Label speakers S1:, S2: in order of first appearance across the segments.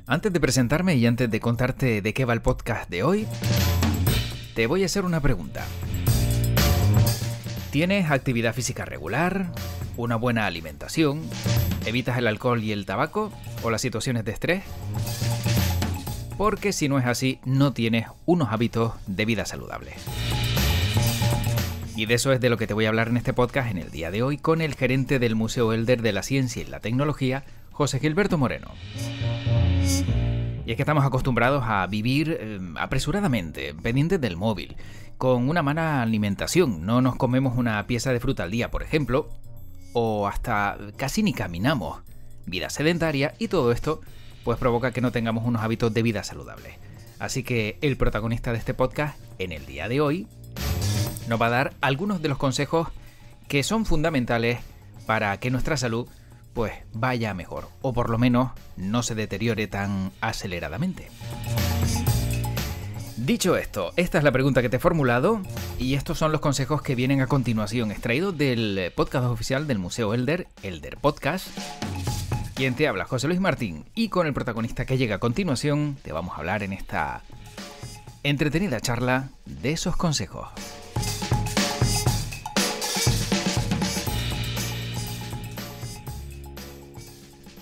S1: Antes de presentarme y antes de contarte de qué va el podcast de hoy, te voy a hacer una pregunta. ¿Tienes actividad física regular? ¿Una buena alimentación? ¿Evitas el alcohol y el tabaco? ¿O las situaciones de estrés? Porque si no es así, no tienes unos hábitos de vida saludables. Y de eso es de lo que te voy a hablar en este podcast en el día de hoy con el gerente del Museo Elder de la Ciencia y la Tecnología, José Gilberto Moreno. Y es que estamos acostumbrados a vivir apresuradamente, pendientes del móvil, con una mala alimentación. No nos comemos una pieza de fruta al día, por ejemplo, o hasta casi ni caminamos. Vida sedentaria y todo esto pues provoca que no tengamos unos hábitos de vida saludables. Así que el protagonista de este podcast, en el día de hoy, nos va a dar algunos de los consejos que son fundamentales para que nuestra salud pues vaya mejor, o por lo menos no se deteriore tan aceleradamente. Dicho esto, esta es la pregunta que te he formulado y estos son los consejos que vienen a continuación, extraídos del podcast oficial del Museo Elder, Elder Podcast. Quien te habla, José Luis Martín, y con el protagonista que llega a continuación te vamos a hablar en esta entretenida charla de esos consejos.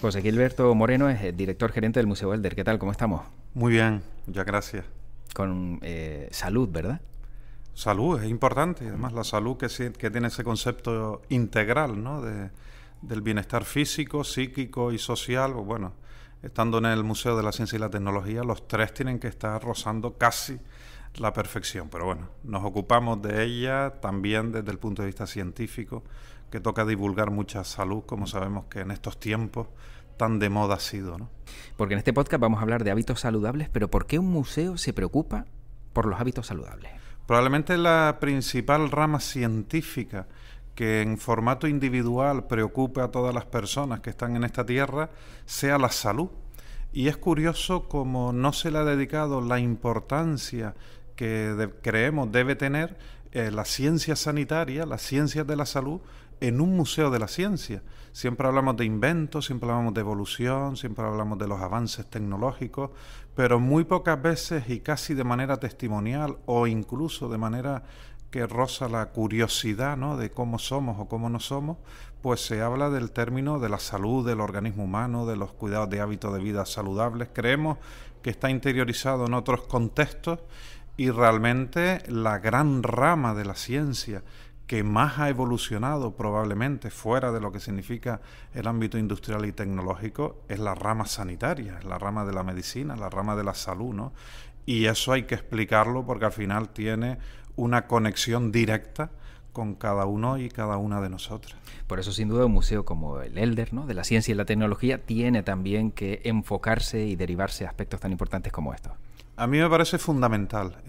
S1: José Gilberto Moreno es el director gerente del Museo Elder. ¿Qué tal? ¿Cómo estamos?
S2: Muy bien, muchas gracias.
S1: Con salud, ¿verdad?
S2: Salud es importante, además la salud que tiene ese concepto integral, ¿no? Del bienestar físico, psíquico y social. Bueno, estando en el Museo de la Ciencia y la Tecnología, los tres tienen que estar rozando casi la perfección. Pero bueno, nos ocupamos de ella también desde el punto de vista científico, que toca divulgar mucha salud, como sabemos que en estos tiempos tan de moda ha sido, ¿no?
S1: Porque en este podcast vamos a hablar de hábitos saludables, pero ¿por qué un museo se preocupa por los hábitos saludables?
S2: Probablemente la principal rama científica que en formato individual preocupe a todas las personas que están en esta tierra sea la salud. Y es curioso cómo no se le ha dedicado la importancia que creemos debe tener la ciencia sanitaria, las ciencias de la salud, en un museo de la ciencia. Siempre hablamos de inventos, siempre hablamos de evolución, siempre hablamos de los avances tecnológicos, pero muy pocas veces y casi de manera testimonial o incluso de manera que roza la curiosidad, ¿no?, de cómo somos o cómo no somos, pues se habla del término de la salud del organismo humano, de los cuidados de hábitos de vida saludables. Creemos que está interiorizado en otros contextos y realmente la gran rama de la ciencia que más ha evolucionado probablemente fuera de lo que significa el ámbito industrial y tecnológico es la rama sanitaria, es la rama de la medicina, la rama de la salud, ¿no? Y eso hay que explicarlo porque al final tiene una conexión directa con cada uno y cada una de nosotras.
S1: Por eso, sin duda, un museo como el Elder, ¿no?, de la ciencia y la tecnología, tiene también que enfocarse y derivarse a aspectos tan importantes como estos.
S2: A mí me parece fundamental,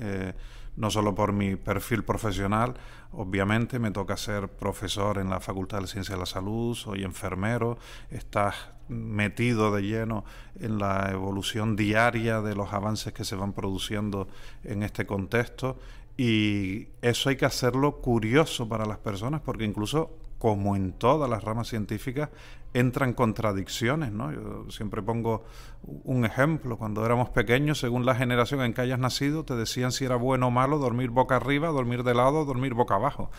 S2: no solo por mi perfil profesional, obviamente me toca ser profesor en la Facultad de Ciencias de la Salud, soy enfermero, estás metido de lleno en la evolución diaria de los avances que se van produciendo en este contexto, y eso hay que hacerlo curioso para las personas porque incluso, como en todas las ramas científicas, entran contradicciones, ¿no? Yo siempre pongo un ejemplo. Cuando éramos pequeños, según la generación en que hayas nacido, te decían si era bueno o malo dormir boca arriba, dormir de lado, dormir boca abajo.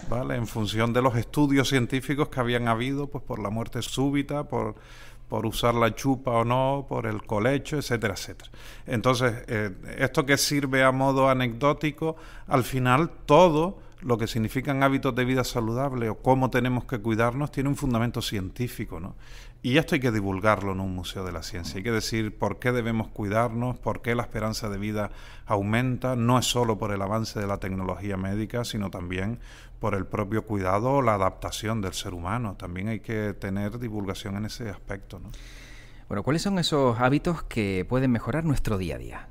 S2: ¿Vale? En función de los estudios científicos que habían habido, pues por la muerte súbita, por usar la chupa o no, por el colecho, etcétera, etcétera. Entonces, esto que sirve a modo anecdótico, al final todo lo que significan hábitos de vida saludable o cómo tenemos que cuidarnos tiene un fundamento científico, ¿no? Y esto hay que divulgarlo en un museo de la ciencia. Hay que decir por qué debemos cuidarnos, por qué la esperanza de vida aumenta, no es solo por el avance de la tecnología médica, sino también por el propio cuidado o la adaptación del ser humano. También hay que tener divulgación en ese aspecto, ¿no?
S1: Bueno, ¿cuáles son esos hábitos que pueden mejorar nuestro día a día?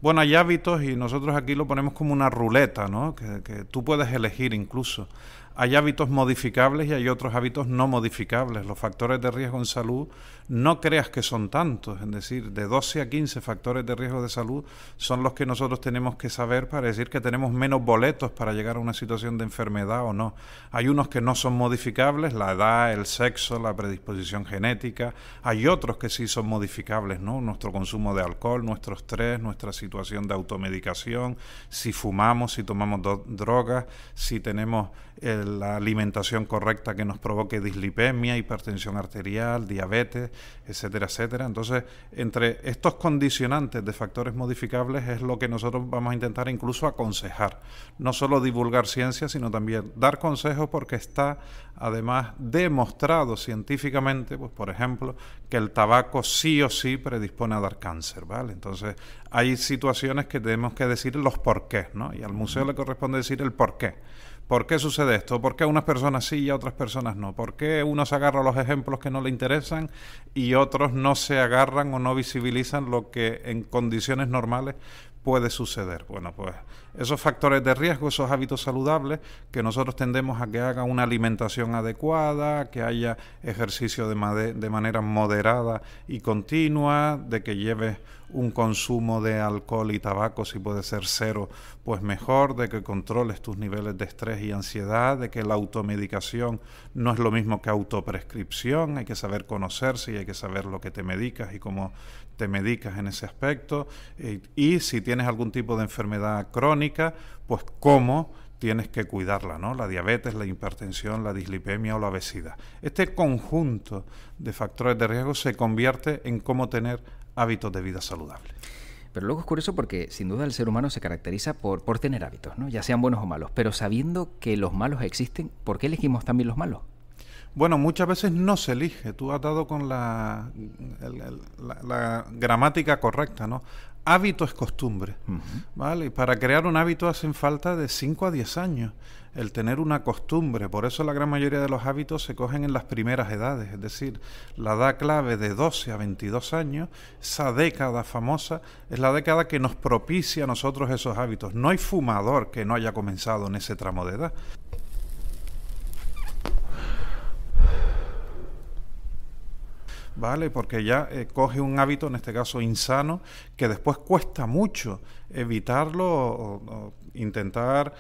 S2: Bueno, hay hábitos y nosotros aquí lo ponemos como una ruleta, ¿no? Que tú puedes elegir incluso. hay hábitos modificables y hay otros hábitos no modificables. Los factores de riesgo en salud no creas que son tantos, es decir, de 12 a 15 factores de riesgo de salud son los que nosotros tenemos que saber para decir que tenemos menos boletos para llegar a una situación de enfermedad o no. Hay unos que no son modificables, la edad, el sexo, la predisposición genética. Hay otros que sí son modificables, ¿no? Nuestro consumo de alcohol, nuestro estrés, nuestra situación de automedicación, si fumamos, si tomamos drogas, si tenemos la alimentación correcta que nos provoque dislipemia, hipertensión arterial, diabetes, etcétera, etcétera. Entonces, entre estos condicionantes de factores modificables es lo que nosotros vamos a intentar incluso aconsejar. No solo divulgar ciencia, sino también dar consejos, porque está además demostrado científicamente, pues por ejemplo, que el tabaco sí o sí predispone a dar cáncer, ¿vale? Entonces, hay situaciones que tenemos que decir los porqués, ¿no? Y al museo le corresponde decir el porqué. ¿Por qué sucede esto? ¿Por qué a unas personas sí y a otras personas no? ¿Por qué unos agarran los ejemplos que no le interesan y otros no se agarran o no visibilizan lo que en condiciones normales puede suceder? Bueno, pues esos factores de riesgo, esos hábitos saludables, que nosotros tendemos a que haga una alimentación adecuada, que haya ejercicio de manera moderada y continua, de que lleves un consumo de alcohol y tabaco, si puede ser cero, pues mejor, de que controles tus niveles de estrés y ansiedad, de que la automedicación no es lo mismo que autoprescripción, hay que saber conocerse y hay que saber lo que te medicas y cómo te medicas en ese aspecto, y si tienes algún tipo de enfermedad crónica, pues cómo tienes que cuidarla, ¿no? La diabetes, la hipertensión, la dislipemia o la obesidad. Este conjunto de factores de riesgo se convierte en cómo tener hábitos de vida saludables.
S1: Pero luego es curioso porque sin duda el ser humano se caracteriza por tener hábitos, ¿no? Ya sean buenos o malos, pero sabiendo que los malos existen, ¿por qué elegimos también los malos?
S2: Bueno, muchas veces no se elige. Tú has dado con la gramática correcta, ¿no? Hábito es costumbre, ¿vale? Y para crear un hábito hacen falta de 5 a 10 años el tener una costumbre. Por eso la gran mayoría de los hábitos se cogen en las primeras edades, es decir, la edad clave de 12 a 22 años, esa década famosa, es la década que nos propicia a nosotros esos hábitos. No hay fumador que no haya comenzado en ese tramo de edad. ¿Vale? Porque ya coge un hábito, en este caso insano, que después cuesta mucho evitarlo o intentar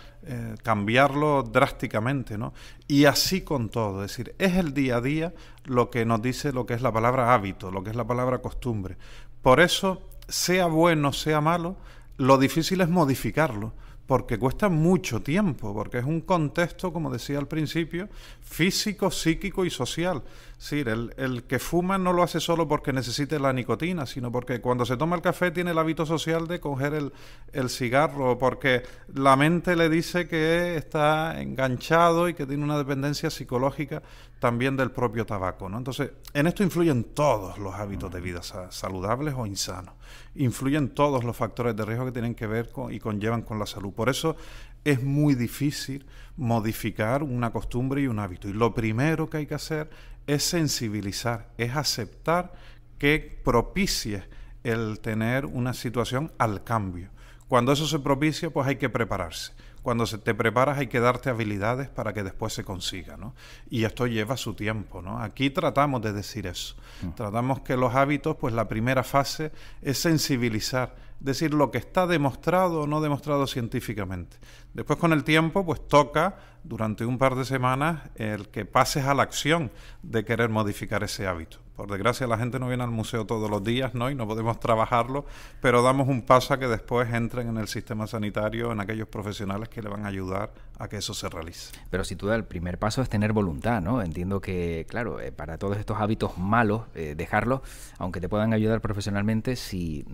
S2: cambiarlo drásticamente, ¿no? Y así con todo, es decir, es el día a día lo que nos dice lo que es la palabra hábito, lo que es la palabra costumbre. Por eso, sea bueno, sea malo, lo difícil es modificarlo, porque cuesta mucho tiempo, porque es un contexto, como decía al principio, físico, psíquico y social. Es decir, el que fuma no lo hace solo porque necesite la nicotina, sino porque cuando se toma el café tiene el hábito social de coger el cigarro, porque la mente le dice que está enganchado y que tiene una dependencia psicológica también del propio tabaco, ¿no? Entonces, en esto influyen todos los hábitos de vida saludables o insanos. Influyen todos los factores de riesgo que tienen que ver con y conllevan con la salud. Por eso es muy difícil modificar una costumbre y un hábito. Y lo primero que hay que hacer es sensibilizar, es aceptar que propicie el tener una situación al cambio. Cuando eso se propicia, pues hay que prepararse. Cuando te preparas hay que darte habilidades para que después se consiga, ¿no? Y esto lleva su tiempo, ¿no? Aquí tratamos de decir eso. Tratamos que los hábitos, pues la primera fase es sensibilizar, decir lo que está demostrado o no demostrado científicamente. Después con el tiempo, pues toca durante un par de semanas el que pases a la acción de querer modificar ese hábito. Por desgracia la gente no viene al museo todos los días, ¿no? Y no podemos trabajarlo, pero damos un paso a que después entren en el sistema sanitario, en aquellos profesionales que le van a ayudar a que eso se realice.
S1: Pero sin duda el primer paso es tener voluntad, ¿no? Entiendo que, claro, para todos estos hábitos malos, dejarlos, aunque te puedan ayudar profesionalmente, si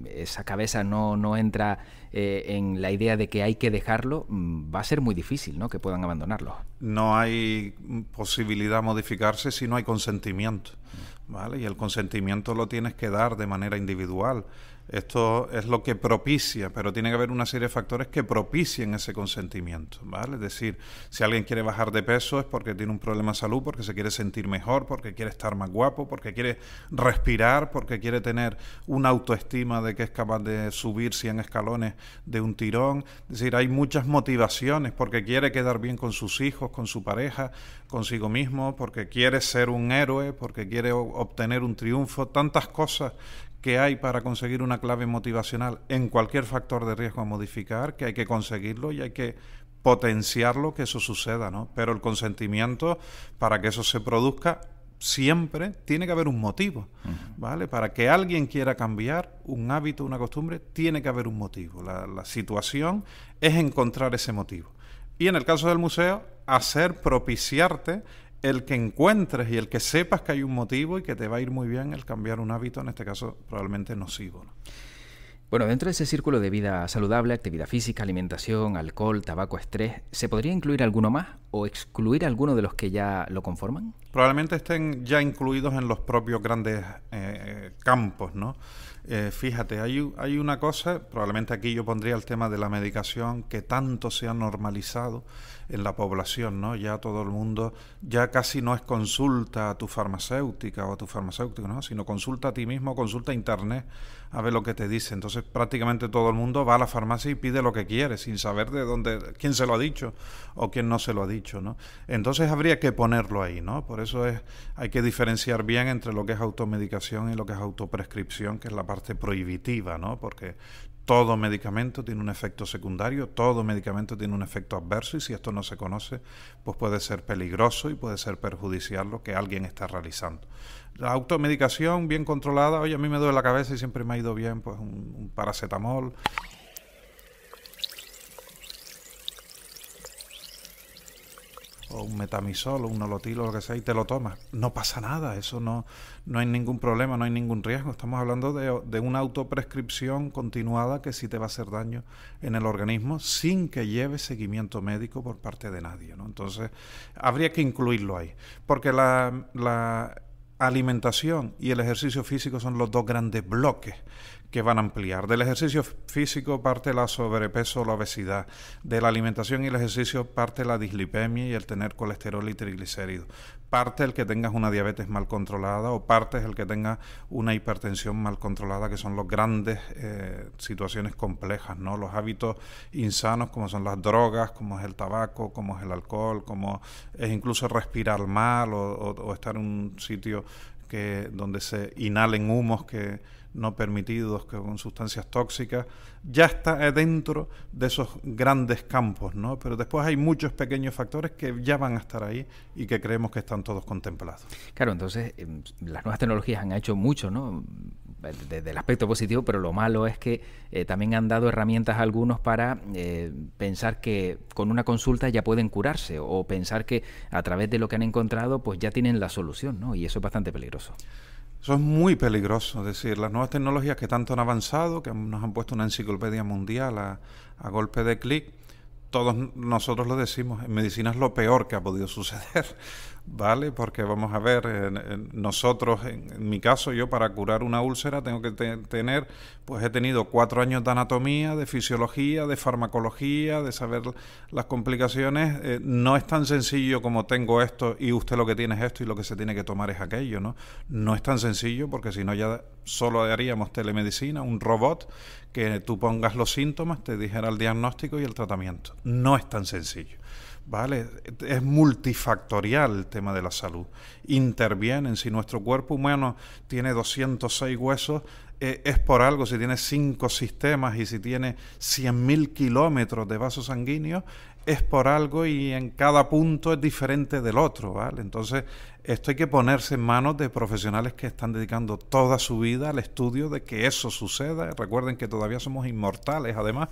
S1: esa cabeza no entra en la idea de que hay que dejarlo, va a ser muy difícil, ¿no? Que puedan abandonarlo.
S2: No hay posibilidad de modificarse si no hay consentimiento, ¿vale? Y el consentimiento lo tienes que dar de manera individual. Esto es lo que propicia, pero tiene que haber una serie de factores que propicien ese consentimiento, ¿vale? Es decir, si alguien quiere bajar de peso es porque tiene un problema de salud, porque se quiere sentir mejor, porque quiere estar más guapo, porque quiere respirar, porque quiere tener una autoestima de que es capaz de subir 100 escalones de un tirón. Es decir, hay muchas motivaciones, porque quiere quedar bien con sus hijos, con su pareja, consigo mismo, porque quiere ser un héroe, porque quiere obtener un triunfo, tantas cosas que hay para conseguir una clave motivacional en cualquier factor de riesgo a modificar, que hay que conseguirlo y hay que potenciarlo, que eso suceda, ¿no? Pero el consentimiento, para que eso se produzca, siempre tiene que haber un motivo, ¿vale? Para que alguien quiera cambiar un hábito, una costumbre, tiene que haber un motivo. La situación es encontrar ese motivo. Y en el caso del museo, propiciarte el que encuentres y el que sepas que hay un motivo y que te va a ir muy bien el cambiar un hábito, en este caso probablemente nocivo, ¿no?
S1: Bueno, dentro de ese círculo de vida saludable, actividad física, alimentación, alcohol, tabaco, estrés, ¿se podría incluir alguno más o excluir alguno de los que ya lo conforman?
S2: Probablemente estén ya incluidos en los propios grandes campos, ¿no? Fíjate, hay una cosa, probablemente aquí yo pondría el tema de la medicación, que tanto se ha normalizado en la población, ¿no? Ya todo el mundo, ya casi no es consulta a tu farmacéutica o a tu farmacéutico, ¿no? Sino consulta a ti mismo, consulta a internet a ver lo que te dice. Entonces prácticamente todo el mundo va a la farmacia y pide lo que quiere, sin saber de dónde, quién se lo ha dicho o quién no se lo ha dicho, ¿no? Entonces habría que ponerlo ahí, ¿no? Por eso hay que diferenciar bien entre lo que es automedicación y lo que es autoprescripción, que es la parte prohibitiva, ¿no? Porque todo medicamento tiene un efecto secundario, todo medicamento tiene un efecto adverso, y si esto no se conoce, pues puede ser peligroso y puede ser perjudicial lo que alguien está realizando. La automedicación bien controlada, oye, a mí me duele la cabeza y siempre me ha ido bien, pues un paracetamol. O un metamisol o un nolotil o lo que sea, y te lo tomas. No pasa nada, eso no hay ningún problema, no hay ningún riesgo. Estamos hablando de una autoprescripción continuada que sí te va a hacer daño en el organismo sin que lleve seguimiento médico por parte de nadie, ¿no? Entonces, habría que incluirlo ahí, porque la alimentación y el ejercicio físico son los dos grandes bloques que van a ampliar. Del ejercicio físico parte la sobrepeso o la obesidad. De la alimentación y el ejercicio parte la dislipemia y el tener colesterol y triglicéridos. Parte el que tengas una diabetes mal controlada, o parte es el que tenga una hipertensión mal controlada, que son las grandes situaciones complejas, ¿no? Los hábitos insanos, como son las drogas, como es el tabaco, como es el alcohol, como es incluso respirar mal o estar en un sitio donde se inhalen humos que no permitidos, que con sustancias tóxicas, ya está dentro de esos grandes campos, ¿no? Pero después hay muchos pequeños factores que ya van a estar ahí y que creemos que están todos contemplados.
S1: Claro, entonces las nuevas tecnologías han hecho mucho, ¿no? Desde el aspecto positivo, pero lo malo es que también han dado herramientas a algunos para pensar que con una consulta ya pueden curarse, o pensar que a través de lo que han encontrado pues ya tienen la solución, ¿no? Y eso es bastante peligroso.
S2: Eso es muy peligroso, es decir, las nuevas tecnologías que tanto han avanzado, que nos han puesto una enciclopedia mundial a golpe de clic, todos nosotros lo decimos, en medicina es lo peor que ha podido suceder, ¿vale? Porque vamos a ver, nosotros, en mi caso, yo para curar una úlcera tengo que tener, pues he tenido 4 años de anatomía, de fisiología, de farmacología, de saber las complicaciones. No es tan sencillo como tengo esto y usted lo que tiene es esto y lo que se tiene que tomar es aquello, ¿no? No es tan sencillo, porque si no ya solo haríamos telemedicina, un robot que tú pongas los síntomas, te dijera el diagnóstico y el tratamiento. No es tan sencillo, ¿vale? Es multifactorial el tema de la salud. Intervienen, si nuestro cuerpo humano tiene 206 huesos, es por algo. Si tiene 5 sistemas y si tiene 100.000 kilómetros de vasos sanguíneos, es por algo, y en cada punto es diferente del otro, ¿vale? Entonces, esto hay que ponerse en manos de profesionales que están dedicando toda su vida al estudio de que eso suceda. Recuerden que todavía somos inmortales, además,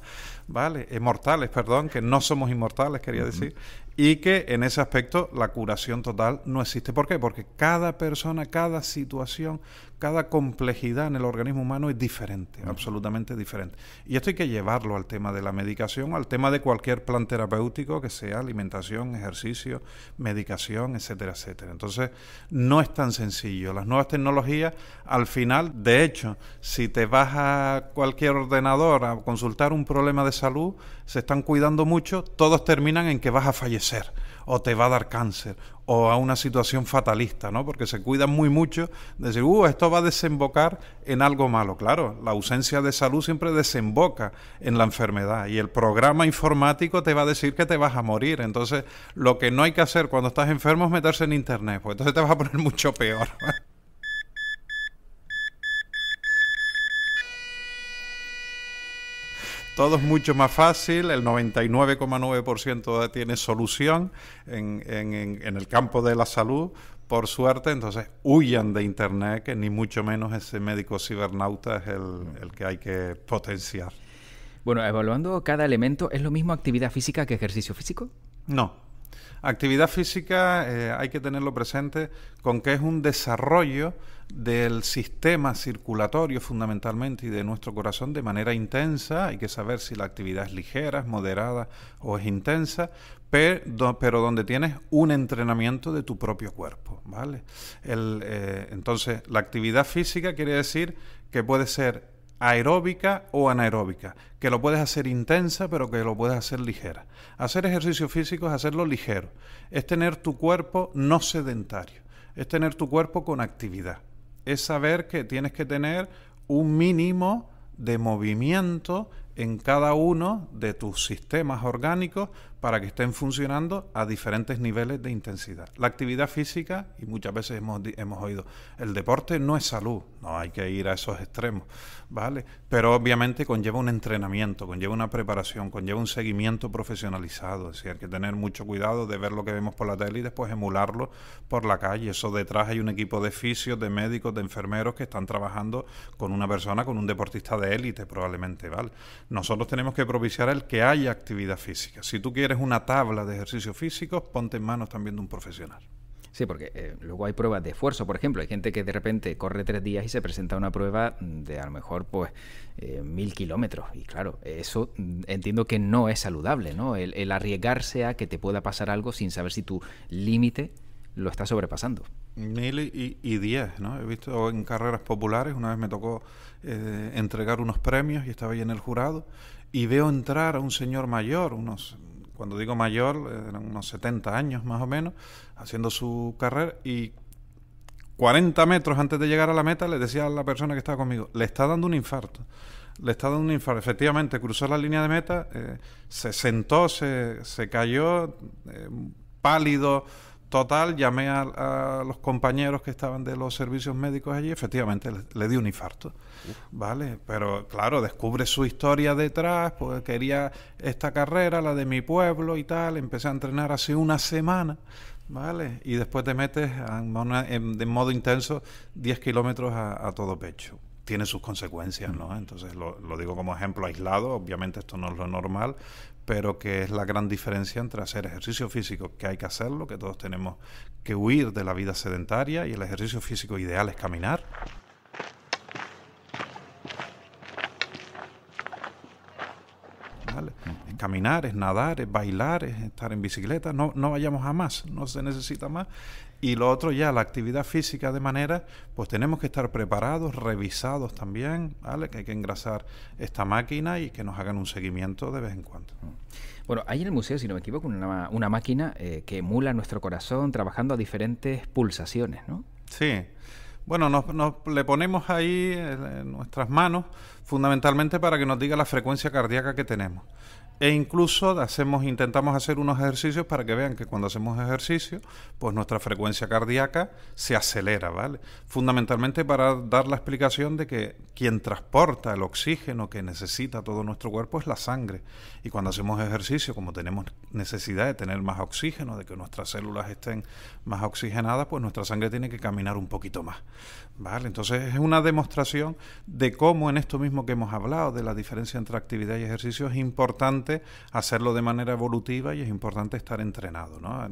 S2: ¿vale? Mortales, perdón, que no somos inmortales, quería decir, y que en ese aspecto la curación total no existe. ¿Por qué? Porque cada persona, cada situación cada complejidad en el organismo humano es diferente, absolutamente diferente. Y esto hay que llevarlo al tema de la medicación, al tema de cualquier plan terapéutico, que sea alimentación, ejercicio, medicación, etcétera, etcétera. Entonces, no es tan sencillo. Las nuevas tecnologías, al final, de hecho, si te vas a cualquier ordenador a consultar un problema de salud, se están cuidando mucho, todos terminan en que vas a fallecer, o te va a dar cáncer, o a una situación fatalista, ¿no? Porque se cuidan muy mucho de decir, esto va a desembocar en algo malo. Claro, la ausencia de salud siempre desemboca en la enfermedad, y el programa informático te va a decir que te vas a morir. Entonces, lo que no hay que hacer cuando estás enfermo es meterse en internet, porque entonces te vas a poner mucho peor. Todo es mucho más fácil, el 99,9% tiene solución en el campo de la salud, por suerte. Entonces huyan de internet, que ni mucho menos ese médico cibernauta es el que hay que potenciar.
S1: Bueno, evaluando cada elemento, ¿es lo mismo actividad física que ejercicio físico?
S2: No. Actividad física hay que tenerlo presente con que es un desarrollo del sistema circulatorio fundamentalmente y de nuestro corazón de manera intensa. Hay que saber si la actividad es ligera, es moderada o es intensa, pero donde tienes un entrenamiento de tu propio cuerpo, ¿vale? Entonces, la actividad física quiere decir que puede ser aeróbica o anaeróbica, que lo puedes hacer intensa, pero que lo puedes hacer ligera. Hacer ejercicio físico es hacerlo ligero, es tener tu cuerpo no sedentario, es tener tu cuerpo con actividad, es saber que tienes que tener un mínimo de movimiento en cada uno de tus sistemas orgánicos para que estén funcionando a diferentes niveles de intensidad. La actividad física, y muchas veces hemos oído, el deporte no es salud, no hay que ir a esos extremos, ¿vale? Pero obviamente conlleva un entrenamiento, conlleva una preparación, conlleva un seguimiento profesionalizado, es decir, hay que tener mucho cuidado de ver lo que vemos por la tele y después emularlo por la calle. Eso detrás hay un equipo de fisios, de médicos, de enfermeros que están trabajando con una persona, con un deportista de élite probablemente, ¿vale? Nosotros tenemos que propiciar el que haya actividad física. Si tú quieres una tabla de ejercicios físicos, ponte en manos también de un profesional.
S1: Sí, porque luego hay pruebas de esfuerzo, por ejemplo. Hay gente que de repente corre 3 días y se presenta a una prueba de a lo mejor 1000 kilómetros. Y claro, eso entiendo que no es saludable, ¿no? El arriesgarse a que te pueda pasar algo sin saber si tu límite lo está sobrepasando.
S2: 1000 y 10, ¿no? He visto en carreras populares, una vez me tocó entregar unos premios y estaba ahí en el jurado y veo entrar a un señor mayor, cuando digo mayor, eran unos 70 años más o menos, haciendo su carrera, y 40 metros antes de llegar a la meta le decía a la persona que estaba conmigo, le está dando un infarto. Le está dando un infarto. Efectivamente, cruzó la línea de meta, se sentó, se cayó, pálido, total. Llamé a los compañeros que estaban de los servicios médicos allí, efectivamente le dio un infarto, ¿vale? Pero claro, descubre su historia detrás, pues quería esta carrera, la de mi pueblo y tal, empecé a entrenar hace una semana, ¿vale? Y después te metes de modo intenso 10 kilómetros a todo pecho. Tiene sus consecuencias, ¿no? Entonces lo digo como ejemplo aislado, obviamente esto no es lo normal, pero que es la gran diferencia entre hacer ejercicio físico, que hay que hacerlo, que todos tenemos que huir de la vida sedentaria, y el ejercicio físico ideal es caminar. ¿Vale? Es caminar, es nadar, es bailar, es estar en bicicleta, no vayamos a más, no se necesita más. Y lo otro ya, la actividad física de manera, pues tenemos que estar preparados, revisados también, ¿vale? Que hay que engrasar esta máquina y que nos hagan un seguimiento de vez en cuando.
S1: Bueno, hay en el museo, si no me equivoco, una máquina que emula nuestro corazón trabajando a diferentes pulsaciones, ¿no?
S2: Sí. Bueno, le ponemos ahí en nuestras manos fundamentalmente para que nos diga la frecuencia cardíaca que tenemos. E incluso intentamos hacer unos ejercicios para que vean que cuando hacemos ejercicio, pues nuestra frecuencia cardíaca se acelera, ¿vale? Fundamentalmente para dar la explicación de que quien transporta el oxígeno que necesita todo nuestro cuerpo es la sangre. Y cuando hacemos ejercicio, como tenemos necesidad de tener más oxígeno, de que nuestras células estén más oxigenadas, pues nuestra sangre tiene que caminar un poquito más, ¿vale? Entonces es una demostración de cómo en esto mismo que hemos hablado, de la diferencia entre actividad y ejercicio, es importante hacerlo de manera evolutiva y es importante estar entrenado, ¿no?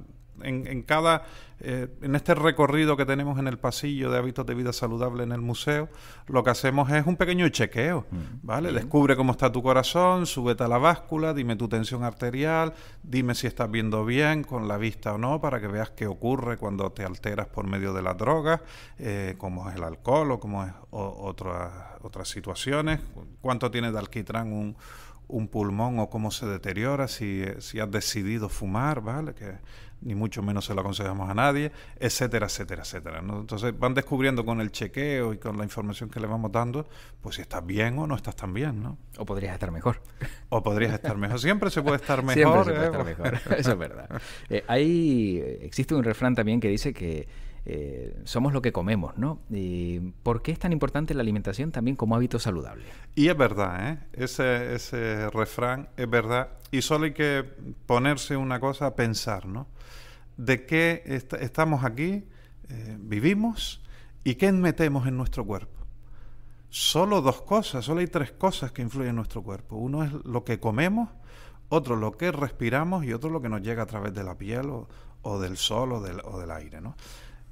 S2: en cada... en este recorrido que tenemos en el pasillo de hábitos de vida saludable en el museo, lo que hacemos es un pequeño chequeo, ¿vale? Bien. Descubre cómo está tu corazón, súbete a la báscula, dime tu tensión arterial, dime si estás viendo bien con la vista o no, para que veas qué ocurre cuando te alteras por medio de las drogas, como es el alcohol o como es otras situaciones, cuánto tiene de alquitrán un pulmón o cómo se deteriora si has decidido fumar, ¿vale? Que ni mucho menos se lo aconsejamos a nadie, etcétera, etcétera, etcétera, ¿no? Entonces van descubriendo con el chequeo y con la información que le vamos dando, pues si estás bien o no estás tan bien, ¿no?
S1: O podrías estar mejor.
S2: O podrías estar mejor. Siempre se puede estar mejor.
S1: Siempre se puede estar mejor. Eso es verdad. Existe un refrán también que dice que somos lo que comemos, ¿no? ¿Y por qué es tan importante la alimentación también como hábito saludable?
S2: Y es verdad, ¿eh? Ese refrán es verdad. Y solo hay que ponerse una cosa a pensar, ¿no? De qué estamos aquí, vivimos y qué metemos en nuestro cuerpo. Solo hay 3 cosas que influyen en nuestro cuerpo. Uno es lo que comemos, otro lo que respiramos y otro lo que nos llega a través de la piel o del sol o del aire, ¿no?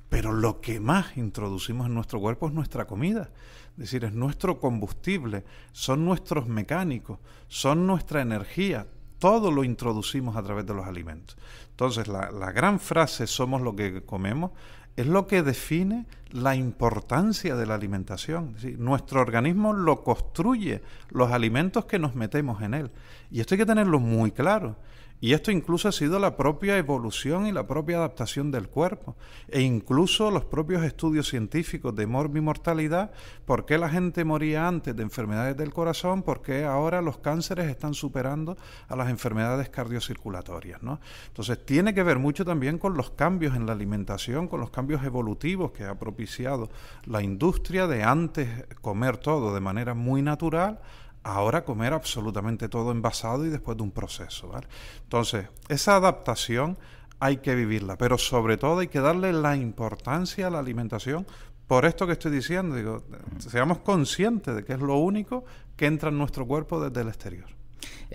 S2: Pero lo que más introducimos en nuestro cuerpo es nuestra comida, es decir, es nuestro combustible, son nuestros mecánicos, son nuestra energía, todo lo introducimos a través de los alimentos. Entonces, la gran frase "somos lo que comemos" es lo que define la importancia de la alimentación. Es decir, nuestro organismo lo construye, los alimentos que nos metemos en él. Y esto hay que tenerlo muy claro. Y esto incluso ha sido la propia evolución y la propia adaptación del cuerpo. E incluso los propios estudios científicos de morbimortalidad, por qué la gente moría antes de enfermedades del corazón, por qué ahora los cánceres están superando a las enfermedades cardiocirculatorias, ¿no? Entonces tiene que ver mucho también con los cambios en la alimentación, con los cambios evolutivos que ha propiciado la industria de antes comer todo de manera muy natural, ahora comer absolutamente todo envasado y después de un proceso, ¿vale? Entonces, esa adaptación hay que vivirla, pero sobre todo hay que darle la importancia a la alimentación. Por esto que estoy diciendo, digo, seamos conscientes de que es lo único que entra en nuestro cuerpo desde el exterior.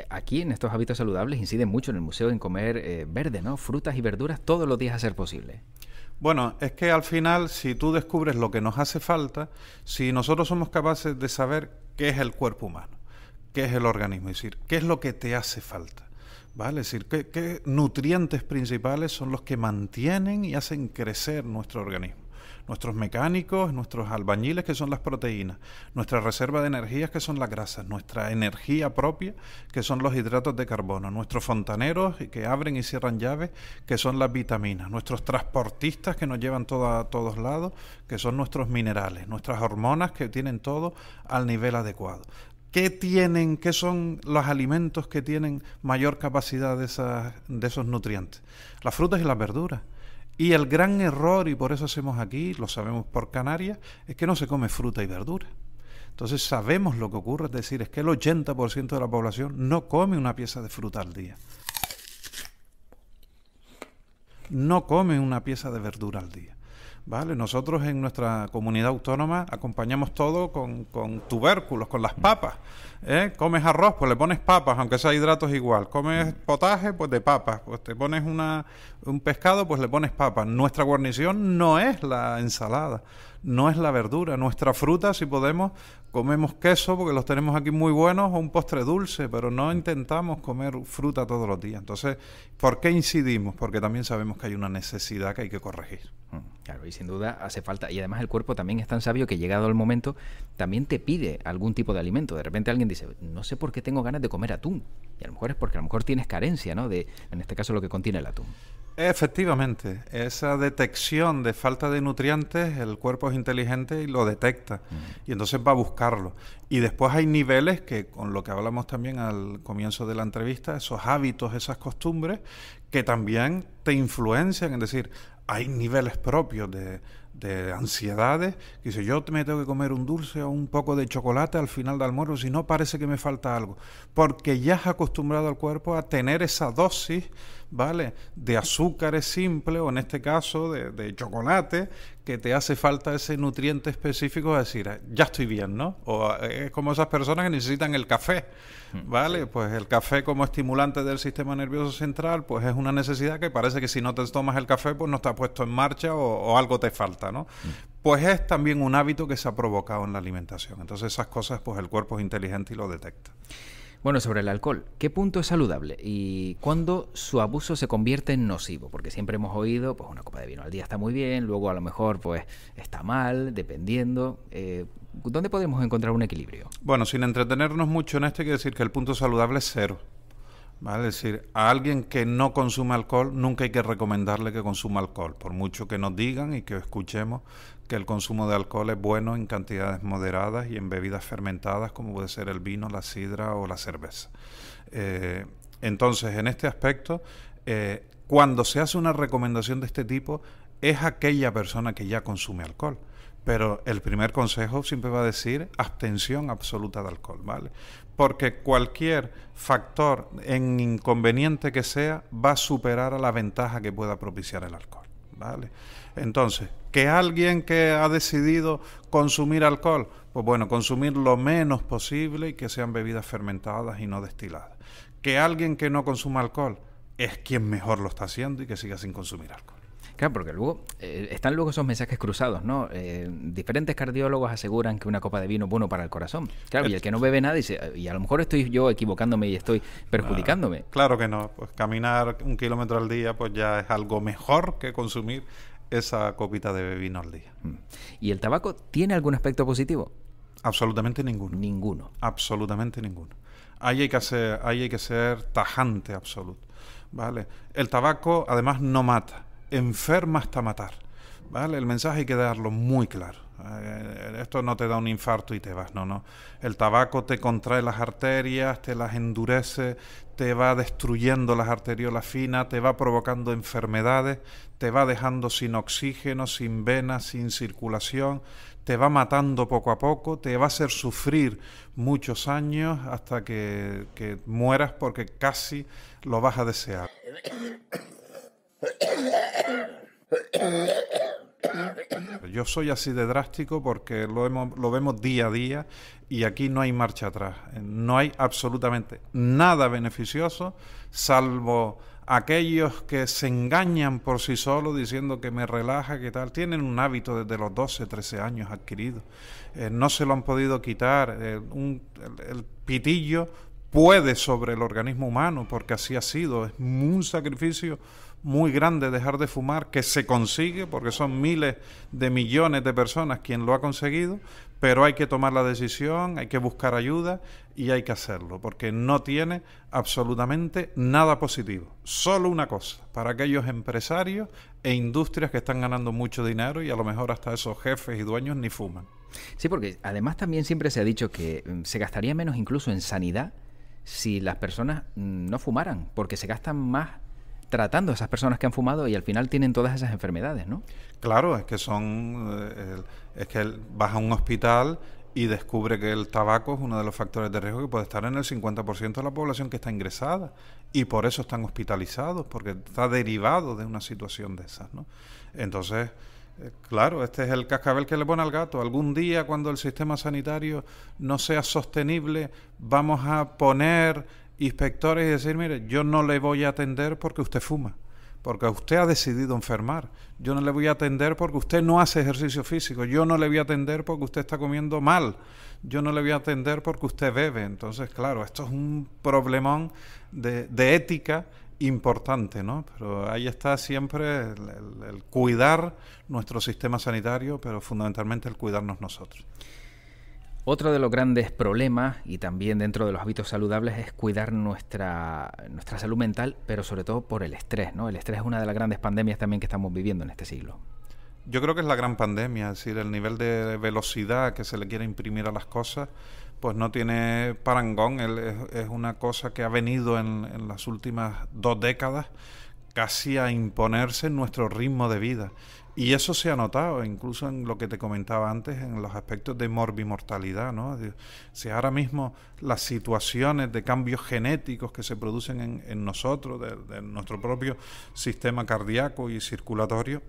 S1: Aquí en estos hábitos saludables inciden mucho en el museo en comer verde, ¿no? Frutas y verduras todos los días a ser posible.
S2: Bueno, es que al final, si tú descubres lo que nos hace falta, si nosotros somos capaces de saber qué es el cuerpo humano, qué es el organismo, es decir, qué es lo que te hace falta, ¿vale? Es decir, qué nutrientes principales son los que mantienen y hacen crecer nuestro organismo. Nuestros mecánicos, nuestros albañiles, que son las proteínas, nuestra reserva de energías, que son las grasas, nuestra energía propia, que son los hidratos de carbono, nuestros fontaneros que abren y cierran llaves, que son las vitaminas, nuestros transportistas que nos llevan a todos lados, que son nuestros minerales, nuestras hormonas que tienen todo al nivel adecuado. ¿Qué son los alimentos que tienen mayor capacidad de esos nutrientes? Las frutas y las verduras. Y el gran error, y por eso hacemos aquí, lo sabemos por Canarias, es que no se come fruta y verdura. Entonces sabemos lo que ocurre, es decir, es que el 80% de la población no come una pieza de fruta al día. No come una pieza de verdura al día. ¿Vale? Nosotros en nuestra comunidad autónoma acompañamos todo con tubérculos, con las papas. Comes arroz, pues le pones papas, aunque sea hidratos igual. Comes potaje, pues de papas. Pues te pones un pescado, pues le pones papas. Nuestra guarnición no es la ensalada, no es la verdura. Nuestra fruta, si podemos, comemos queso porque los tenemos aquí muy buenos o un postre dulce, pero no intentamos comer fruta todos los días. Entonces, ¿por qué incidimos? Porque también sabemos que hay una necesidad que hay que corregir.
S1: Claro, y sin duda hace falta. Y además el cuerpo también es tan sabio que llegado el momento también te pide algún tipo de alimento. De repente alguien dice, no sé por qué tengo ganas de comer atún. Y a lo mejor es porque a lo mejor tienes carencia, ¿no? En este caso lo que contiene el atún.
S2: Efectivamente, esa detección de falta de nutrientes, el cuerpo es inteligente y lo detecta, y entonces va a buscarlo. Y después hay niveles que, con lo que hablamos también al comienzo de la entrevista, esos hábitos, esas costumbres, que también te influencian, es decir, hay niveles propios de ansiedades, que dice, yo me tengo que comer un dulce o un poco de chocolate al final del almuerzo, si no parece que me falta algo, porque ya has acostumbrado al cuerpo a tener esa dosis, ¿vale?, de azúcares simples, o en este caso de chocolate, que te hace falta ese nutriente específico, es decir, ya estoy bien, ¿no? O es como esas personas que necesitan el café, ¿vale? Sí. Pues el café como estimulante del sistema nervioso central, pues es una necesidad que parece que si no te tomas el café, pues no está puesto en marcha o algo te falta, ¿no? Pues es también un hábito que se ha provocado en la alimentación. Entonces esas cosas, pues el cuerpo es inteligente y lo detecta.
S1: Bueno, sobre el alcohol, ¿qué punto es saludable y cuándo su abuso se convierte en nocivo? Porque siempre hemos oído, pues una copa de vino al día está muy bien, luego a lo mejor pues está mal, dependiendo. ¿Dónde podemos encontrar un equilibrio?
S2: Bueno, sin entretenernos mucho en esto, hay que decir que el punto saludable es 0. ¿Vale? Es decir, a alguien que no consume alcohol nunca hay que recomendarle que consuma alcohol, por mucho que nos digan y que escuchemos que el consumo de alcohol es bueno en cantidades moderadas y en bebidas fermentadas como puede ser el vino, la sidra o la cerveza. Entonces, en este aspecto, cuando se hace una recomendación de este tipo, es aquella persona que ya consume alcohol. Pero el primer consejo siempre va a decir abstención absoluta de alcohol, ¿vale? Porque cualquier factor en inconveniente que sea va a superar a la ventaja que pueda propiciar el alcohol, ¿vale? Entonces, que alguien que ha decidido consumir alcohol, pues bueno, consumir lo menos posible y que sean bebidas fermentadas y no destiladas. Que alguien que no consuma alcohol es quien mejor lo está haciendo y que siga sin consumir alcohol.
S1: Claro, porque luego están luego esos mensajes cruzados, ¿no? Diferentes cardiólogos aseguran que una copa de vino es bueno para el corazón. Claro, y el que no bebe nada dice, y a lo mejor estoy yo equivocándome y estoy perjudicándome.
S2: Claro que no, pues caminar 1 kilómetro al día pues ya es algo mejor que consumir esa copita de vino al día.
S1: ¿Y el tabaco tiene algún aspecto positivo?
S2: Absolutamente ninguno.
S1: Ninguno.
S2: Absolutamente ninguno. Ahí hay que ser tajante absoluto, ¿vale? El tabaco además no mata, enferma hasta matar, ¿vale? El mensaje hay que darlo muy claro. Esto no te da un infarto y te vas, no. El tabaco te contrae las arterias, te las endurece, te va destruyendo las arteriolas finas, te va provocando enfermedades, te va dejando sin oxígeno, sin venas, sin circulación, te va matando poco a poco, te va a hacer sufrir muchos años hasta que mueras porque casi lo vas a desear. Yo soy así de drástico porque lo vemos día a día y aquí no hay marcha atrás. No hay absolutamente nada beneficioso, salvo aquellos que se engañan por sí solos diciendo que me relaja, que tal. Tienen un hábito desde los 12, 13 años adquirido. No se lo han podido quitar. El pitillo puede sobre el organismo humano porque así ha sido. Es un sacrificio muy grande dejar de fumar, que se consigue porque son miles de millones de personas quien lo ha conseguido, pero hay que tomar la decisión, hay que buscar ayuda y hay que hacerlo, porque no tiene absolutamente nada positivo. Solo una cosa, para aquellos empresarios e industrias que están ganando mucho dinero y a lo mejor hasta esos jefes y dueños ni fuman.
S1: Sí, porque además también siempre se ha dicho que se gastaría menos incluso en sanidad si las personas no fumaran, porque se gastan más tratando a esas personas que han fumado y al final tienen todas esas enfermedades, ¿no?
S2: Claro, es que vas a un hospital y descubre que el tabaco es uno de los factores de riesgo que puede estar en el 50% de la población que está ingresada y por eso están hospitalizados, porque está derivado de una situación de esas, ¿no? Entonces, claro, este es el cascabel que le pone al gato. Algún día, cuando el sistema sanitario no sea sostenible, vamos a poner inspectores y decir, mire, yo no le voy a atender porque usted fuma, porque usted ha decidido enfermar. Yo no le voy a atender porque usted no hace ejercicio físico. Yo no le voy a atender porque usted está comiendo mal. Yo no le voy a atender porque usted bebe. Entonces, claro, esto es un problemón de ética importante, ¿no? Pero ahí está siempre el cuidar nuestro sistema sanitario, pero fundamentalmente el cuidarnos nosotros.
S1: Otro de los grandes problemas, y también dentro de los hábitos saludables, es cuidar nuestra salud mental, pero sobre todo por el estrés, ¿no? El estrés es una de las grandes pandemias también que estamos viviendo en este siglo.
S2: Yo creo que es la gran pandemia, es decir, el nivel de velocidad que se le quiere imprimir a las cosas, pues no tiene parangón. Es una cosa que ha venido en las últimas 2 décadas casi a imponerse en nuestro ritmo de vida. Y eso se ha notado, incluso en lo que te comentaba antes, en los aspectos de morbimortalidad, ¿no? Si ahora mismo las situaciones de cambios genéticos que se producen en nosotros, de nuestro propio sistema cardíaco y circulatorio,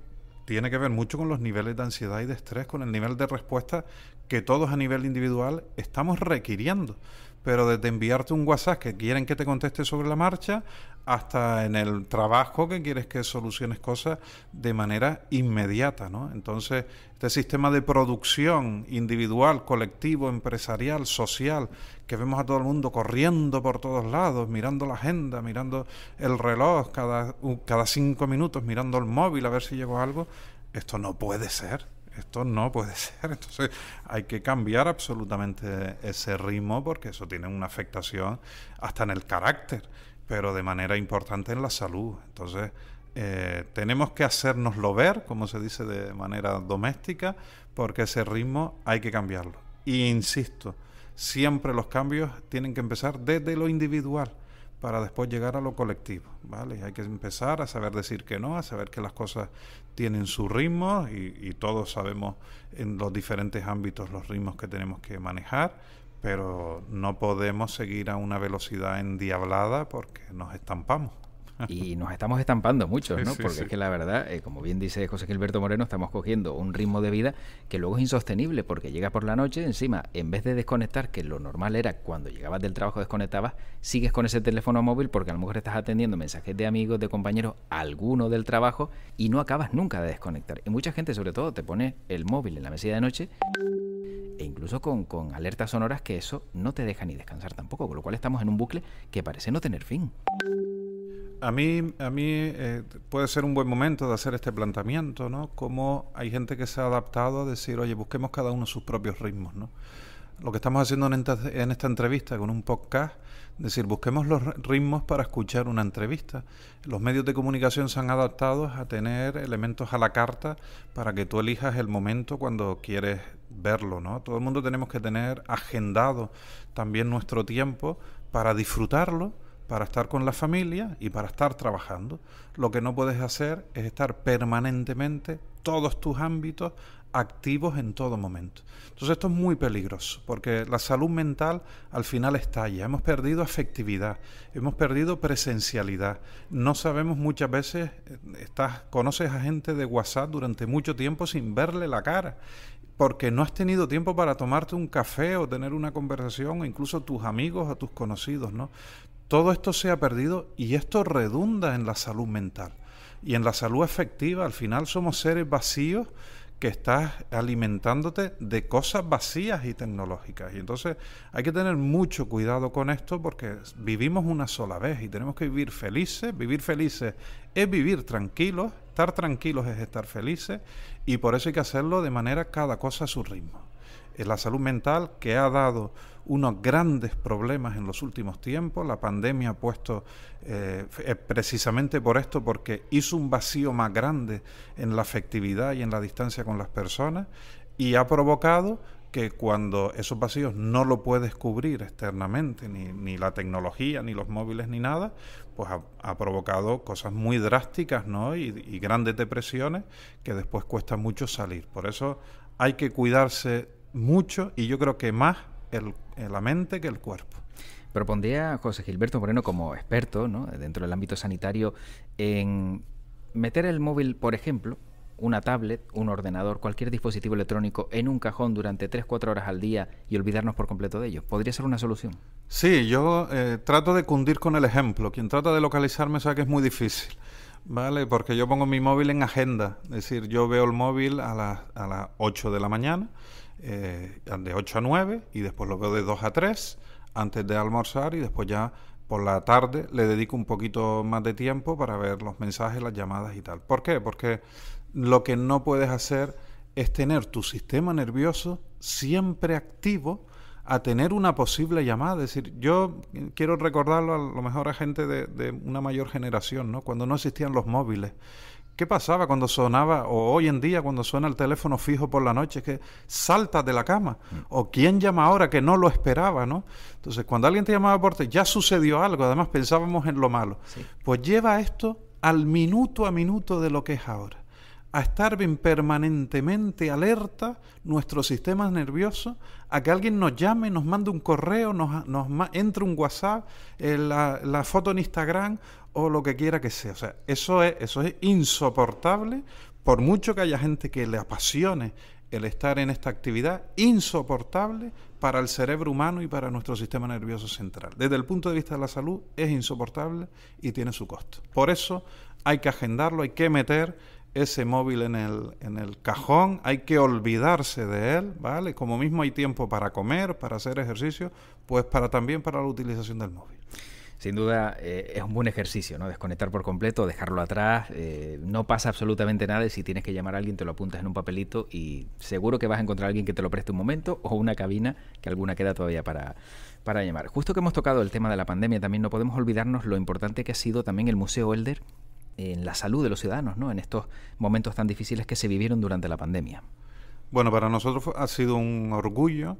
S2: tiene que ver mucho con los niveles de ansiedad y de estrés, con el nivel de respuesta que todos a nivel individual estamos requiriendo. Pero desde enviarte un WhatsApp que quieren que te conteste sobre la marcha, hasta en el trabajo que quieres que soluciones cosas de manera inmediata, ¿no? Entonces, este sistema de producción individual, colectivo, empresarial, social, que vemos a todo el mundo corriendo por todos lados, mirando la agenda, mirando el reloj cada 5 minutos, mirando el móvil a ver si llegó algo, esto no puede ser. Esto no puede ser. Entonces hay que cambiar absolutamente ese ritmo, porque eso tiene una afectación hasta en el carácter, pero de manera importante en la salud. Entonces tenemos que hacérnoslo ver, como se dice de manera doméstica, porque ese ritmo hay que cambiarlo. Y insisto, siempre los cambios tienen que empezar desde lo individual, para después llegar a lo colectivo, ¿vale? Hay que empezar a saber decir que no, a saber que las cosas tienen su ritmo y todos sabemos en los diferentes ámbitos los ritmos que tenemos que manejar, pero no podemos seguir a una velocidad endiablada porque nos estampamos.
S1: Y nos estamos estampando muchos, ¿no?
S2: Sí,
S1: Porque
S2: sí.
S1: es que la verdad, como bien dice José Gilberto Moreno, estamos cogiendo un ritmo de vida que luego es insostenible, porque llegas por la noche, encima, en vez de desconectar, que lo normal era cuando llegabas del trabajo desconectabas, sigues con ese teléfono móvil porque a lo mejor estás atendiendo mensajes de amigos, de compañeros, alguno del trabajo, y no acabas nunca de desconectar. Y mucha gente, sobre todo, te pone el móvil en la mesilla de noche, e incluso con alertas sonoras, que eso no te deja ni descansar tampoco, con lo cual estamos en un bucle que parece no tener fin.
S2: A mí puede ser un buen momento de hacer este planteamiento, ¿no? Como hay gente que se ha adaptado a decir, oye, busquemos cada uno sus propios ritmos, ¿no? Lo que estamos haciendo en esta entrevista con un podcast, es decir, busquemos los ritmos para escuchar una entrevista. Los medios de comunicación se han adaptado a tener elementos a la carta para que tú elijas el momento cuando quieres verlo, ¿no? Todo el mundo tenemos que tener agendado también nuestro tiempo para disfrutarlo, para estar con la familia y para estar trabajando. Lo que no puedes hacer es estar permanentemente, todos tus ámbitos, activos en todo momento. Entonces esto es muy peligroso, porque la salud mental al final estalla. Hemos perdido afectividad, hemos perdido presencialidad. No sabemos muchas veces, conoces a gente de WhatsApp durante mucho tiempo sin verle la cara, porque no has tenido tiempo para tomarte un café o tener una conversación, o incluso tus amigos o tus conocidos, ¿no? Todo esto se ha perdido y esto redunda en la salud mental y en la salud afectiva. Al final somos seres vacíos que estás alimentándote de cosas vacías y tecnológicas. Y entonces hay que tener mucho cuidado con esto, porque vivimos una sola vez y tenemos que vivir felices. Vivir felices es vivir tranquilos, estar tranquilos es estar felices, y por eso hay que hacerlo de manera cada cosa a su ritmo. La salud mental, que ha dado unos grandes problemas en los últimos tiempos. La pandemia ha puesto precisamente por esto, porque hizo un vacío más grande en la afectividad y en la distancia con las personas, y ha provocado que cuando esos vacíos no lo puedes cubrir externamente, ni la tecnología, ni los móviles, ni nada, pues ha provocado cosas muy drásticas, ¿no? Y grandes depresiones que después cuesta mucho salir. Por eso hay que cuidarse mucho, y yo creo que más la mente que el cuerpo.
S1: Propondría a José Gilberto Moreno, como experto, ¿no?, dentro del ámbito sanitario, en meter el móvil, por ejemplo, una tablet, un ordenador, cualquier dispositivo electrónico en un cajón durante 3-4 horas al día y olvidarnos por completo de ellos. ¿Podría ser una solución?
S2: Sí, yo trato de cundir con el ejemplo. Quien trata de localizarme sabe que es muy difícil, ¿vale? Porque yo pongo mi móvil en agenda. Es decir, yo veo el móvil a las 8 de la mañana, de 8 a 9, y después lo veo de 2 a 3 antes de almorzar, y después ya por la tarde le dedico un poquito más de tiempo para ver los mensajes, las llamadas y tal. ¿Por qué? Porque lo que no puedes hacer es tener tu sistema nervioso siempre activo a tener una posible llamada. Es decir, yo quiero recordarlo a lo mejor a gente de una mayor generación, ¿no? Cuando no existían los móviles. ¿Qué pasaba cuando sonaba, o hoy en día cuando suena el teléfono fijo por la noche? Que saltas de la cama. O ¿quién llama ahora que no lo esperaba, ¿no? Entonces, cuando alguien te llamaba por teléfono, ya sucedió algo, además pensábamos en lo malo. Sí. Pues lleva esto al minuto a minuto de lo que es ahora. A estar permanentemente alerta nuestro sistema nervioso, a que alguien nos llame, nos mande un correo, entre un WhatsApp, la foto en Instagram o lo que quiera que sea. O sea, eso es insoportable, por mucho que haya gente que le apasione el estar en esta actividad, insoportable para el cerebro humano y para nuestro sistema nervioso central. Desde el punto de vista de la salud es insoportable y tiene su costo. Por eso hay que agendarlo, hay que meter ese móvil en el cajón, hay que olvidarse de él, ¿vale? Como mismo hay tiempo para comer, para hacer ejercicio, pues también para la utilización del móvil.
S1: Sin duda es un buen ejercicio, ¿no? Desconectar por completo, dejarlo atrás, no pasa absolutamente nada y si tienes que llamar a alguien te lo apuntas en un papelito y seguro que vas a encontrar a alguien que te lo preste un momento o una cabina que alguna queda todavía para llamar. Justo que hemos tocado el tema de la pandemia, también no podemos olvidarnos lo importante que ha sido también el Museo Elder en la salud de los ciudadanos, ¿no? En estos momentos tan difíciles que se vivieron durante la pandemia.
S2: Bueno, para nosotros ha sido un orgullo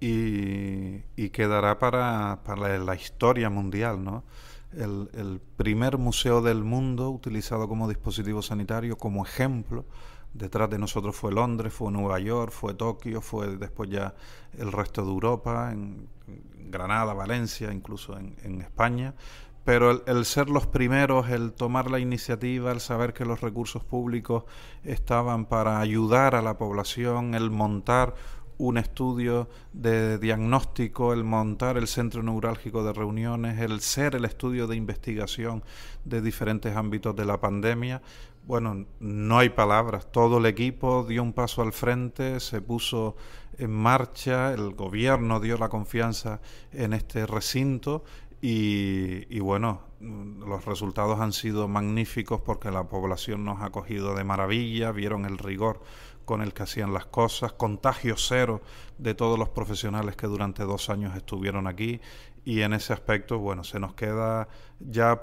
S2: y quedará para la historia mundial, ¿no? El primer museo del mundo utilizado como dispositivo sanitario, como ejemplo. Detrás de nosotros fue Londres, fue Nueva York, fue Tokio, fue después ya el resto de Europa, en Granada, Valencia, incluso en España. Pero el ser los primeros, el tomar la iniciativa, el saber que los recursos públicos estaban para ayudar a la población, el montar un estudio de diagnóstico, el montar el centro neurálgico de reuniones, el ser el estudio de investigación de diferentes ámbitos de la pandemia. Bueno, no hay palabras, todo el equipo dio un paso al frente, se puso en marcha, el gobierno dio la confianza en este recinto y bueno, los resultados han sido magníficos porque la población nos ha acogido de maravilla, vieron el rigor con el que hacían las cosas, contagio cero de todos los profesionales que durante 2 años estuvieron aquí y en ese aspecto, bueno, se nos queda ya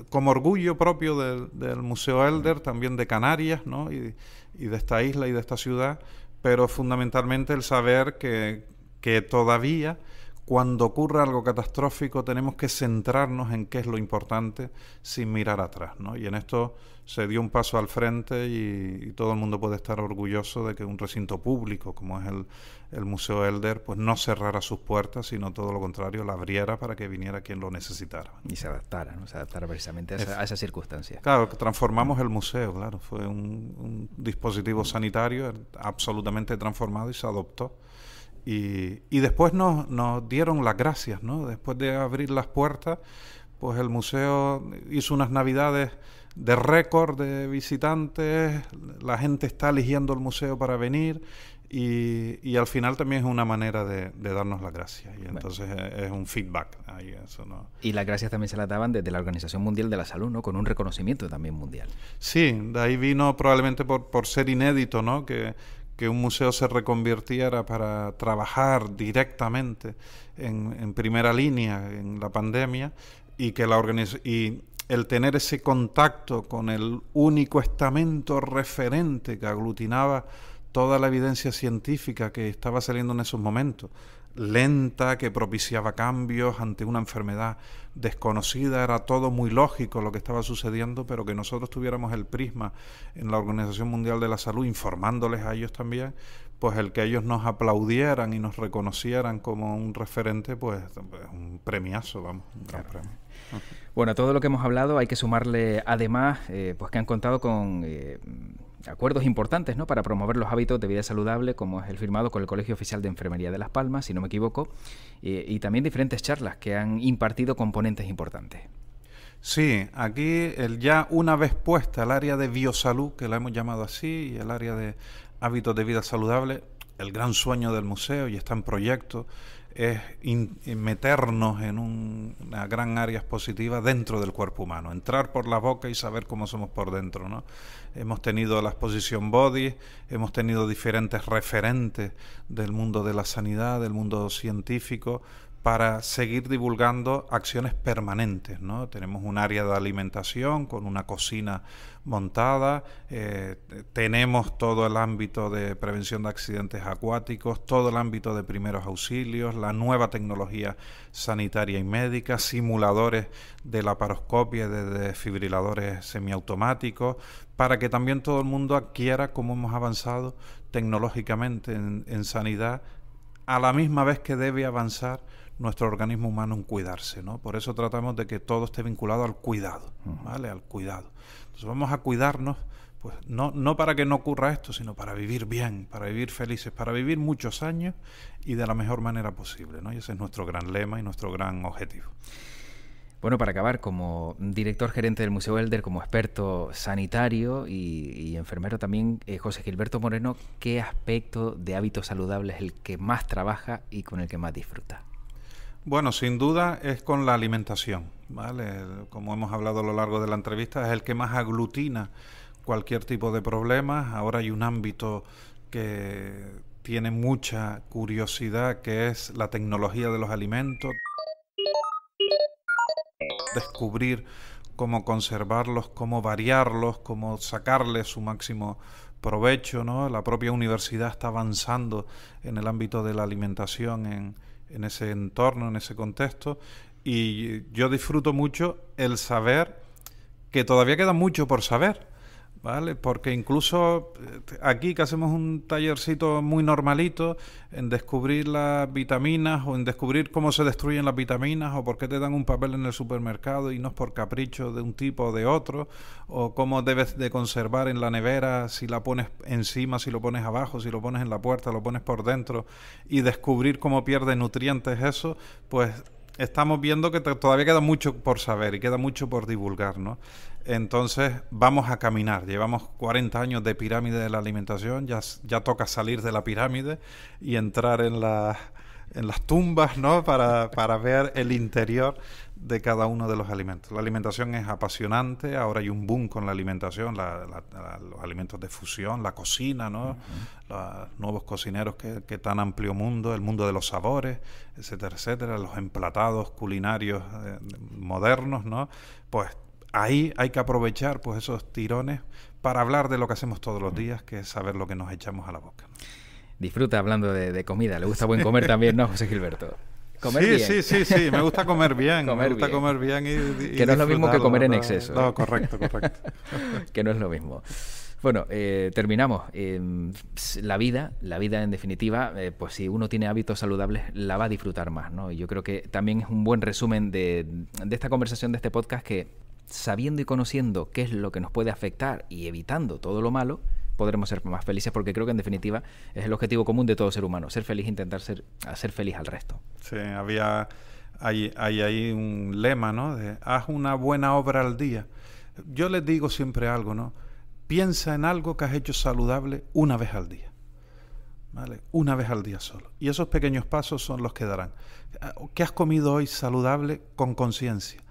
S2: como orgullo propio del Museo Elder, también de Canarias, ¿no? y de esta isla y de esta ciudad, pero fundamentalmente el saber que todavía cuando ocurre algo catastrófico tenemos que centrarnos en qué es lo importante sin mirar atrás, ¿no? Y en esto se dio un paso al frente y todo el mundo puede estar orgulloso de que un recinto público como es el Museo Elder pues no cerrara sus puertas, sino todo lo contrario, la abriera para que viniera quien lo necesitara.
S1: Y se adaptara, ¿no? Se adaptara precisamente a esa circunstancia.
S2: Claro, transformamos el museo, claro, fue un dispositivo sanitario absolutamente transformado y se adoptó. Y después nos dieron las gracias, ¿no? Después de abrir las puertas, pues el museo hizo unas navidades de récord de visitantes, la gente está eligiendo el museo para venir y al final también es una manera de darnos las gracias y entonces es un feedback. Ahí, eso no.
S1: Y las gracias también se las daban desde la Organización Mundial de la Salud, ¿no? Con un reconocimiento también mundial.
S2: Sí, de ahí vino probablemente por ser inédito, ¿no? Que un museo se reconvirtiera para trabajar directamente en primera línea en la pandemia y que y el tener ese contacto con el único estamento referente que aglutinaba toda la evidencia científica que estaba saliendo en esos momentos, lenta, que propiciaba cambios ante una enfermedad desconocida, era todo muy lógico lo que estaba sucediendo, pero que nosotros tuviéramos el prisma en la Organización Mundial de la Salud, informándoles a ellos también, pues el que ellos nos aplaudieran y nos reconocieran como un referente, pues un premiazo, vamos, un gran premio.
S1: Bueno, a todo lo que hemos hablado hay que sumarle además pues que han contado con acuerdos importantes, ¿no? Para promover los hábitos de vida saludable, como es el firmado con el Colegio Oficial de Enfermería de Las Palmas, si no me equivoco, y también diferentes charlas que han impartido componentes importantes.
S2: Sí, aquí ya una vez puesta el área de biosalud, que la hemos llamado así, y el área de hábitos de vida saludable, el gran sueño del museo, y está en proyecto, es meternos en una gran área expositiva dentro del cuerpo humano, entrar por la boca y saber cómo somos por dentro, ¿no? Hemos tenido la exposición Body, hemos tenido diferentes referentes del mundo de la sanidad, del mundo científico, para seguir divulgando acciones permanentes, ¿no? Tenemos un área de alimentación con una cocina montada, tenemos todo el ámbito de prevención de accidentes acuáticos, todo el ámbito de primeros auxilios, la nueva tecnología sanitaria y médica, simuladores de laparoscopia, de desfibriladores semiautomáticos, para que también todo el mundo adquiera cómo hemos avanzado tecnológicamente en sanidad, a la misma vez que debe avanzar nuestro organismo humano en cuidarse, ¿no? Por eso tratamos de que todo esté vinculado al cuidado, ¿vale? Al cuidado. Entonces vamos a cuidarnos pues no para que no ocurra esto, sino para vivir bien, para vivir felices, para vivir muchos años y de la mejor manera posible, ¿no? Y ese es nuestro gran lema y nuestro gran objetivo.
S1: Bueno, para acabar, como director gerente del Museo Elder, como experto sanitario y enfermero también, José Gilberto Moreno, ¿qué aspecto de hábitos saludables es el que más trabaja y con el que más disfruta?
S2: Bueno, sin duda es con la alimentación, ¿vale? Como hemos hablado a lo largo de la entrevista, es el que más aglutina cualquier tipo de problemas. Ahora hay un ámbito que tiene mucha curiosidad, que es la tecnología de los alimentos. Descubrir cómo conservarlos, cómo variarlos, cómo sacarles su máximo provecho, ¿no? La propia universidad está avanzando en el ámbito de la alimentación en ese entorno, en ese contexto, y yo disfruto mucho el saber que todavía queda mucho por saber, ¿vale? Porque incluso aquí que hacemos un tallercito muy normalito en descubrir las vitaminas o en descubrir cómo se destruyen las vitaminas o por qué te dan un papel en el supermercado y no es por capricho de un tipo o de otro, o cómo debes de conservar en la nevera, si la pones encima, si lo pones abajo, si lo pones en la puerta, lo pones por dentro, y descubrir cómo pierde nutrientes eso, pues estamos viendo que todavía queda mucho por saber y queda mucho por divulgar, ¿no? Entonces vamos a caminar. Llevamos 40 años de pirámide de la alimentación, ya toca salir de la pirámide y entrar en las tumbas, ¿no? Para ver el interior de cada uno de los alimentos. La alimentación es apasionante, ahora hay un boom con la alimentación, los alimentos de fusión, la cocina, ¿no? Los nuevos cocineros que tan amplio mundo, el mundo de los sabores, etcétera, etcétera, los emplatados culinarios modernos, ¿no? Pues ahí hay que aprovechar pues esos tirones para hablar de lo que hacemos todos los días, que es saber lo que nos echamos a la boca.
S1: Disfruta hablando de comida, le gusta buen comer también, ¿no, José Gilberto?
S2: Comer bien. Sí, me gusta comer bien. Comer bien y
S1: que no es lo mismo que comer en exceso.
S2: No, correcto.
S1: Que no es lo mismo. Bueno, terminamos. La vida en definitiva, pues si uno tiene hábitos saludables, la va a disfrutar más, ¿no? Y yo creo que también es un buen resumen de esta conversación, de este podcast, que sabiendo y conociendo qué es lo que nos puede afectar y evitando todo lo malo, podremos ser más felices, porque creo que en definitiva es el objetivo común de todo ser humano, ser feliz, intentar hacer feliz al resto.
S2: Sí, hay un lema, ¿no? De haz una buena obra al día. Yo les digo siempre algo, ¿no? Piensa en algo que has hecho saludable una vez al día, ¿vale? Una vez al día solo. Y esos pequeños pasos son los que darán. ¿Qué has comido hoy saludable con conciencia?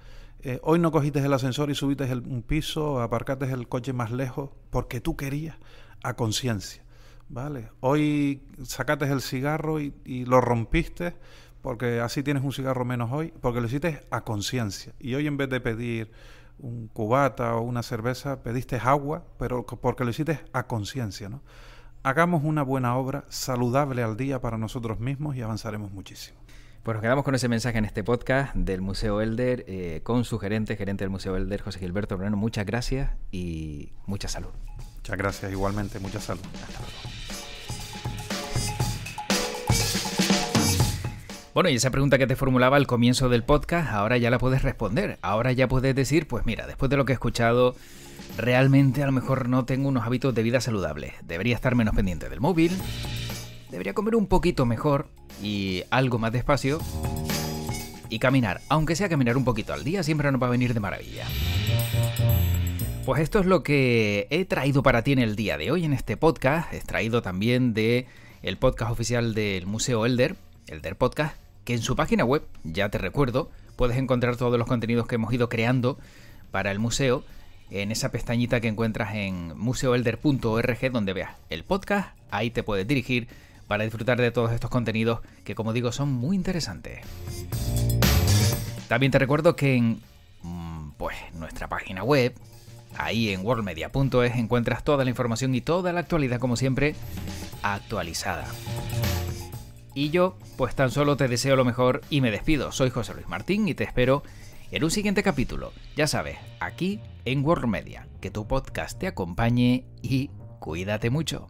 S2: Hoy no cogiste el ascensor y subiste un piso, aparcaste el coche más lejos porque tú querías, a conciencia, ¿vale? Hoy sacaste el cigarro y lo rompiste porque así tienes un cigarro menos hoy, porque lo hiciste a conciencia. Y hoy en vez de pedir un cubata o una cerveza, pediste agua, pero porque lo hiciste a conciencia, ¿no? Hagamos una buena obra saludable al día para nosotros mismos y avanzaremos muchísimo.
S1: Pues nos quedamos con ese mensaje en este podcast del Museo Elder, con su gerente del Museo Elder, José Gilberto Moreno. Muchas gracias y mucha salud.
S2: Muchas gracias, igualmente, mucha salud.
S1: Hasta luego. Bueno, y esa pregunta que te formulaba al comienzo del podcast, ahora ya la puedes responder. Ahora ya puedes decir, pues mira, después de lo que he escuchado, realmente a lo mejor no tengo unos hábitos de vida saludables. Debería estar menos pendiente del móvil, debería comer un poquito mejor y algo más despacio, y caminar, aunque sea caminar un poquito al día, siempre nos va a venir de maravilla. Pues esto es lo que he traído para ti en el día de hoy en este podcast, extraído también de el podcast oficial del Museo Elder, Elder Podcast, que en su página web, ya te recuerdo, puedes encontrar todos los contenidos que hemos ido creando para el museo en esa pestañita que encuentras en museoelder.org, donde veas el podcast. Ahí te puedes dirigir para disfrutar de todos estos contenidos que, como digo, son muy interesantes. También te recuerdo que en nuestra página web, ahí en worldmedia.es, encuentras toda la información y toda la actualidad, como siempre, actualizada. Y yo, pues tan solo te deseo lo mejor y me despido. Soy José Luis Martín y te espero en un siguiente capítulo. Ya sabes, aquí en World Media. Que tu podcast te acompañe y cuídate mucho.